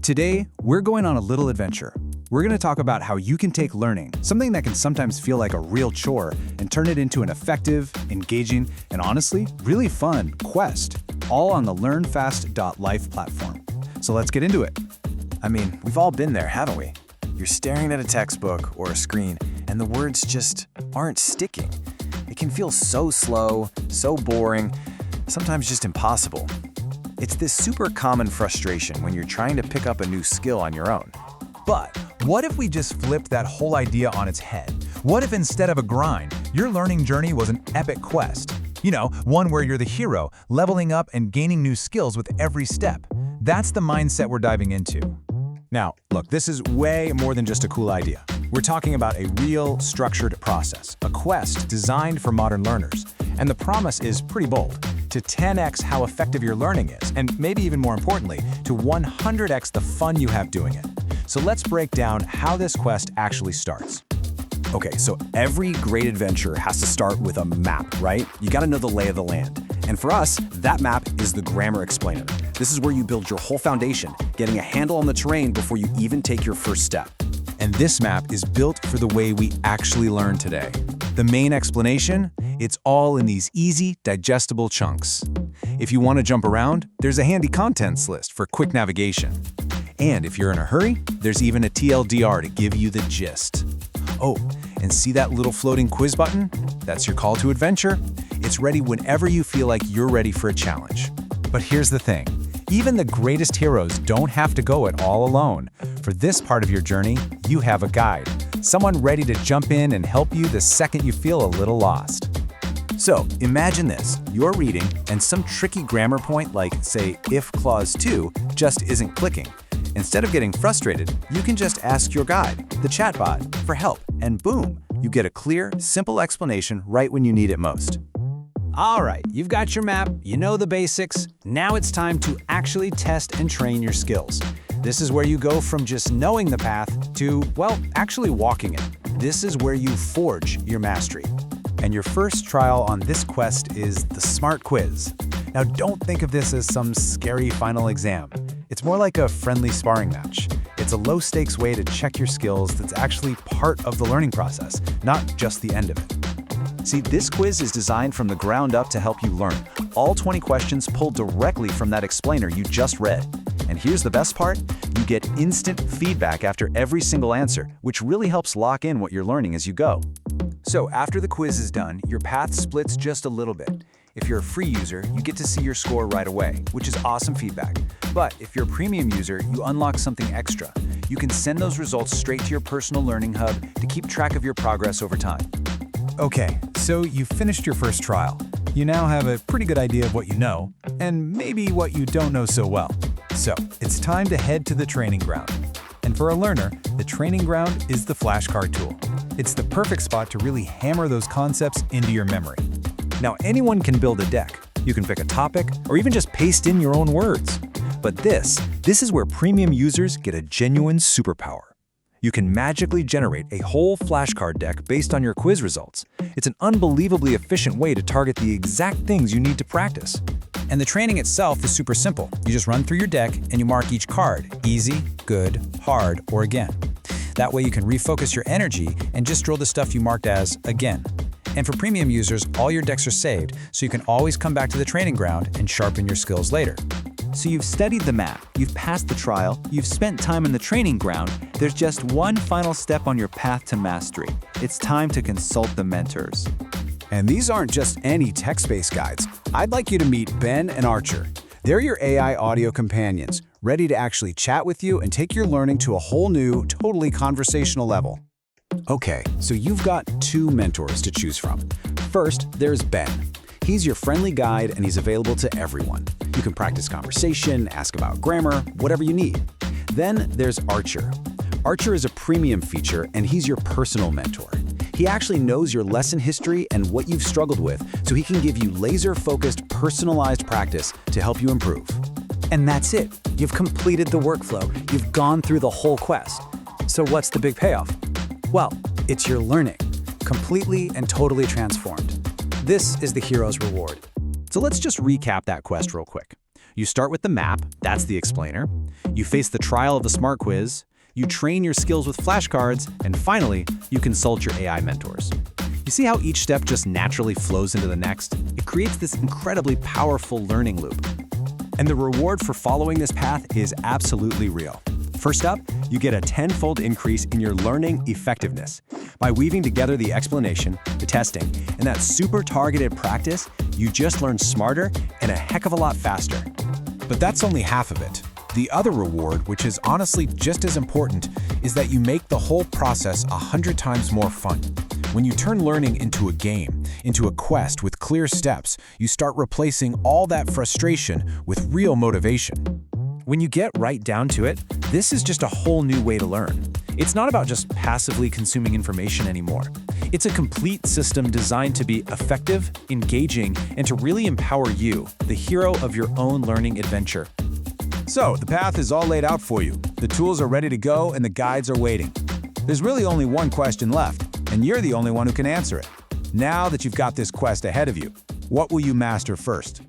Today, we're going on a little adventure. We're going to talk about how you can take learning, something that can sometimes feel like a real chore, and turn it into an effective, engaging, and honestly, really fun quest, all on the LearnFast.Life platform. So let's get into it. I mean, we've all been there, haven't we? You're staring at a textbook or a screen, and the words just aren't sticking. It can feel so slow, so boring, sometimes just impossible. It's this super common frustration when you're trying to pick up a new skill on your own. But what if we just flipped that whole idea on its head? What if instead of a grind, your learning journey was an epic quest? You know, one where you're the hero, leveling up and gaining new skills with every step. That's the mindset we're diving into. Now, look, this is way more than just a cool idea. We're talking about a real, structured process, a quest designed for modern learners. And the promise is pretty bold: to 10x how effective your learning is, and maybe even more importantly, to 100x the fun you have doing it. So let's break down how this quest actually starts. Okay, so every great adventure has to start with a map, right? You gotta know the lay of the land. And for us, that map is the Grammar Explainer. This is where you build your whole foundation, getting a handle on the terrain before you even take your first step. And this map is built for the way we actually learn today. The main explanation? It's all in these easy, digestible chunks. If you want to jump around, there's a handy contents list for quick navigation. And if you're in a hurry, there's even a TLDR to give you the gist. Oh, and see that little floating quiz button? That's your call to adventure. It's ready whenever you feel like you're ready for a challenge. But here's the thing. Even the greatest heroes don't have to go it all alone. For this part of your journey, you have a guide. Someone ready to jump in and help you the second you feel a little lost. So imagine this, you're reading and some tricky grammar point like, say, if clause 2 just isn't clicking. Instead of getting frustrated, you can just ask your guide, the chatbot, for help, and boom, you get a clear, simple explanation right when you need it most. All right, you've got your map, you know the basics. Now it's time to actually test and train your skills. This is where you go from just knowing the path to, well, actually walking it. This is where you forge your mastery. And your first trial on this quest is the SMART quiz. Now, don't think of this as some scary final exam. It's more like a friendly sparring match. It's a low-stakes way to check your skills that's actually part of the learning process, not just the end of it. See, this quiz is designed from the ground up to help you learn. All 20 questions pulled directly from that explainer you just read. And here's the best part, you get instant feedback after every single answer, which really helps lock in what you're learning as you go. So after the quiz is done, your path splits just a little bit. If you're a free user, you get to see your score right away, which is awesome feedback. But if you're a premium user, you unlock something extra. You can send those results straight to your personal learning hub to keep track of your progress over time. Okay, so you finished your first trial. You now have a pretty good idea of what you know, and maybe what you don't know so well. So it's time to head to the training ground. And for a learner, the training ground is the flashcard tool. It's the perfect spot to really hammer those concepts into your memory. Now, anyone can build a deck. You can pick a topic, or even just paste in your own words. But this is where premium users get a genuine superpower. You can magically generate a whole flashcard deck based on your quiz results. It's an unbelievably efficient way to target the exact things you need to practice. And the training itself is super simple. You just run through your deck and you mark each card, easy, good, hard, or again. That way you can refocus your energy and just drill the stuff you marked as again. And for premium users, all your decks are saved, so you can always come back to the training ground and sharpen your skills later. So you've studied the map, you've passed the trial, you've spent time in the training ground. There's just one final step on your path to mastery. It's time to consult the mentors. And these aren't just any text-based guides. I'd like you to meet Ben and Archer. They're your AI audio companions, ready to actually chat with you and take your learning to a whole new, totally conversational level. Okay, so you've got two mentors to choose from. First, there's Ben. He's your friendly guide and he's available to everyone. You can practice conversation, ask about grammar, whatever you need. Then there's Archer. Archer is a premium feature and he's your personal mentor. He actually knows your lesson history and what you've struggled with, so he can give you laser-focused, personalized practice to help you improve. And that's it. You've completed the workflow. You've gone through the whole quest. So what's the big payoff? Well, it's your learning, completely and totally transformed. This is the hero's reward. So let's just recap that quest real quick. You start with the map, that's the explainer. You face the trial of the smart quiz. You train your skills with flashcards. And finally, you consult your AI mentors. You see how each step just naturally flows into the next? It creates this incredibly powerful learning loop. And the reward for following this path is absolutely real. First up, you get a 10-fold increase in your learning effectiveness. By weaving together the explanation, the testing, and that super targeted practice, you just learn smarter and a heck of a lot faster. But that's only half of it. The other reward, which is honestly just as important, is that you make the whole process 100 times more fun. When you turn learning into a game, into a quest with clear steps, you start replacing all that frustration with real motivation. When you get right down to it, this is just a whole new way to learn. It's not about just passively consuming information anymore. It's a complete system designed to be effective, engaging, and to really empower you, the hero of your own learning adventure. So, the path is all laid out for you. The tools are ready to go and the guides are waiting. There's really only one question left, and you're the only one who can answer it. Now that you've got this quest ahead of you, what will you master first?